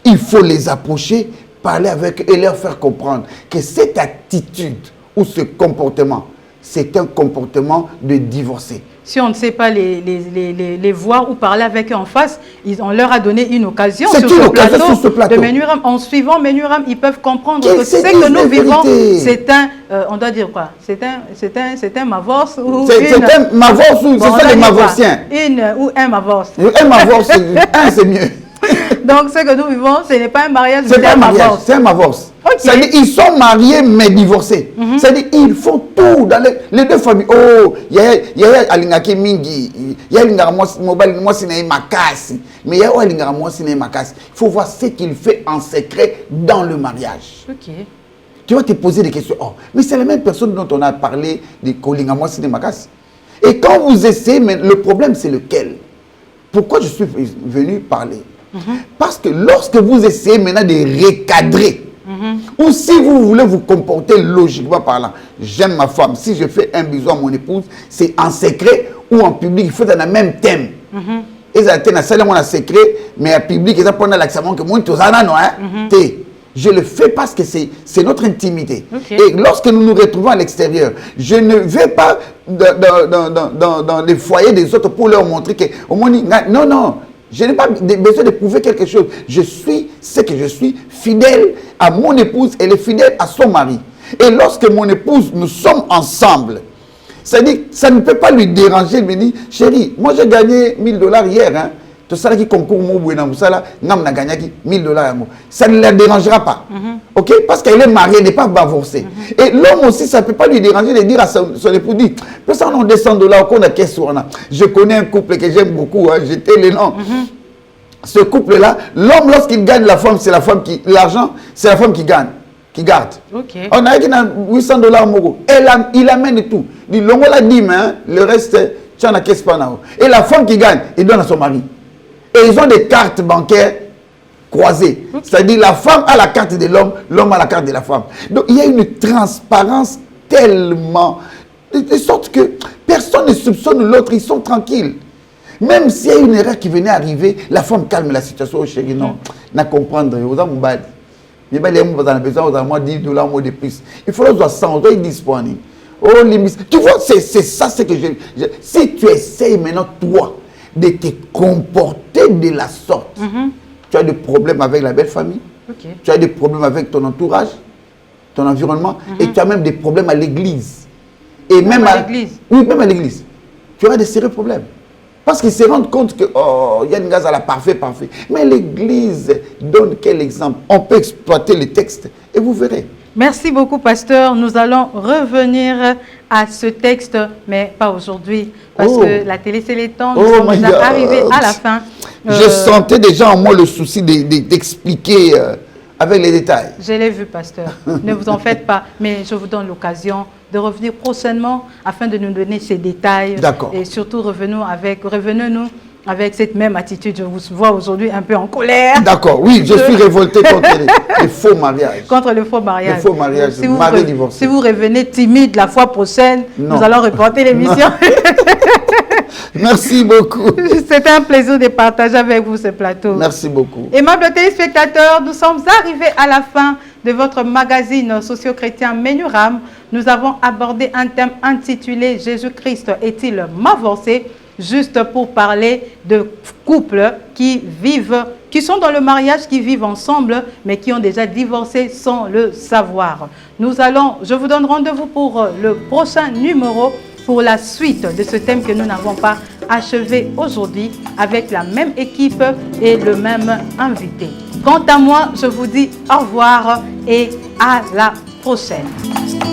Il faut les approcher, parler avec eux et leur faire comprendre que cette attitude ou ce comportement, c'est un comportement de divorcé. Si on ne sait pas les voir ou parler avec eux en face, on leur a donné une occasion sur ce plateau de Menuram. En suivant Menuram, ils peuvent comprendre que ce que nous vivons, c'est un, on doit dire quoi? C'est un mavorce ou c'est un mavorce ou c'est ça les mavorciens? Une ou un mavorce. Un mavorce, un c'est mieux. Donc ce que nous vivons, ce n'est pas un mariage, c'est un mavorce. C'est un mavorce. Okay. C'est-à-dire ils sont mariés mais divorcés. C'est-à-dire ils font tout dans les deux familles. Oh, il y a alingaki mingi, il y a alingara moi sinaï makasi, mais il y a alingara moi sinaï makasi. Il faut voir ce qu'il fait en secret dans le mariage. Ok. Tu vas te poser des questions. Oh, mais c'est la même personne dont on a parlé de kolinga moi sinaï makasi. Et quand vous essayez, mais le problème c'est lequel? Pourquoi je suis venu parler? Parce que lorsque vous essayez maintenant de recadrer, ou si vous voulez vous comporter logiquement parlant, j'aime ma femme, si je fais un bisou à mon épouse, c'est en secret ou en public, il faut dans le même thème. Et ça a été un secret, mais en public, ils ont pris l'accent que moi, je le fais parce que c'est notre intimité. Okay. Et lorsque nous nous retrouvons à l'extérieur, je ne vais pas dans les foyers des autres pour leur montrer que non, non. Je n'ai pas besoin de prouver quelque chose. Je suis ce que je suis, fidèle à mon épouse, elle est fidèle à son mari. Et lorsque mon épouse, nous sommes ensemble, c'est-à-dire ça ne peut pas lui déranger. Il me dit, chérie, moi j'ai gagné $1000 hier. Hein. Tout ça qui concourt, gagné $1000. Ça ne la dérangera pas. Ok? Parce qu'elle est mariée, elle n'est pas divorcée. Et l'homme aussi, ça ne peut pas lui déranger de dire à son époux, dit, ça on a $200 qu'on a caisse sur là. Je connais un couple que j'aime beaucoup, hein, j'étais les noms. Ce couple-là, l'homme, lorsqu'il gagne la femme, c'est la femme qui. L'argent, c'est la femme qui gagne, qui garde. Okay. On a $800 Mogo. Il amène tout. Il dit, l'homme l'a dit, mais hein, le reste, tu en as caisse pas là. Et la femme qui gagne, il donne à son mari. Et ils ont des cartes bancaires croisées. Okay. C'est-à-dire la femme a la carte de l'homme, l'homme a la carte de la femme. Donc il y a une transparence tellement... De sorte que personne ne soupçonne l'autre, ils sont tranquilles. Même s'il y a une erreur qui venait arriver, la femme calme la situation. Oh chérie, non, n'a comprendre. Vous avez besoin de $10 de plus. Il faut que 100 euros disponible. Oh, tu vois, c'est ça ce que je... Si tu essayes maintenant, toi, de te comporter de la sorte, tu as des problèmes avec la belle famille, tu as des problèmes avec ton entourage, ton environnement, et tu as même des problèmes à l'église. Et même à l'église. Oui, même à l'église. Tu auras des sérieux problèmes. Parce qu'ils se rendent compte que, oh, il y a une gaz à la parfait. Mais l'église donne quel exemple? On peut exploiter les textes et vous verrez. Merci beaucoup, pasteur. Nous allons revenir à ce texte, mais pas aujourd'hui, parce que la télé, c'est les temps. Nous sommes déjà arrivés à la fin. Je sentais déjà en moi le souci d'expliquer avec les détails. Je l'ai vu, pasteur. Ne vous en faites pas, mais je vous donne l'occasion de revenir prochainement afin de nous donner ces détails. D'accord. Et surtout, revenez-nous avec cette même attitude. Je vous vois aujourd'hui un peu en colère. D'accord, oui, je suis révolté contre les faux mariages. Contre le faux mariage. Les faux mariages, mari divorcé. Si vous revenez timide la fois prochaine, nous allons reporter l'émission. Merci beaucoup. C'était un plaisir de partager avec vous ce plateau. Merci beaucoup. Aimables téléspectateurs, nous sommes arrivés à la fin de votre magazine socio-chrétien Menuram. Nous avons abordé un thème intitulé « Jésus-Christ est-il divorcé ?» juste pour parler de couples qui sont dans le mariage, qui vivent ensemble, mais qui ont déjà divorcé sans le savoir. Je vous donne rendez-vous pour le prochain numéro, pour la suite de ce thème que nous n'avons pas achevé aujourd'hui, avec la même équipe et le même invité. Quant à moi, je vous dis au revoir et à la prochaine.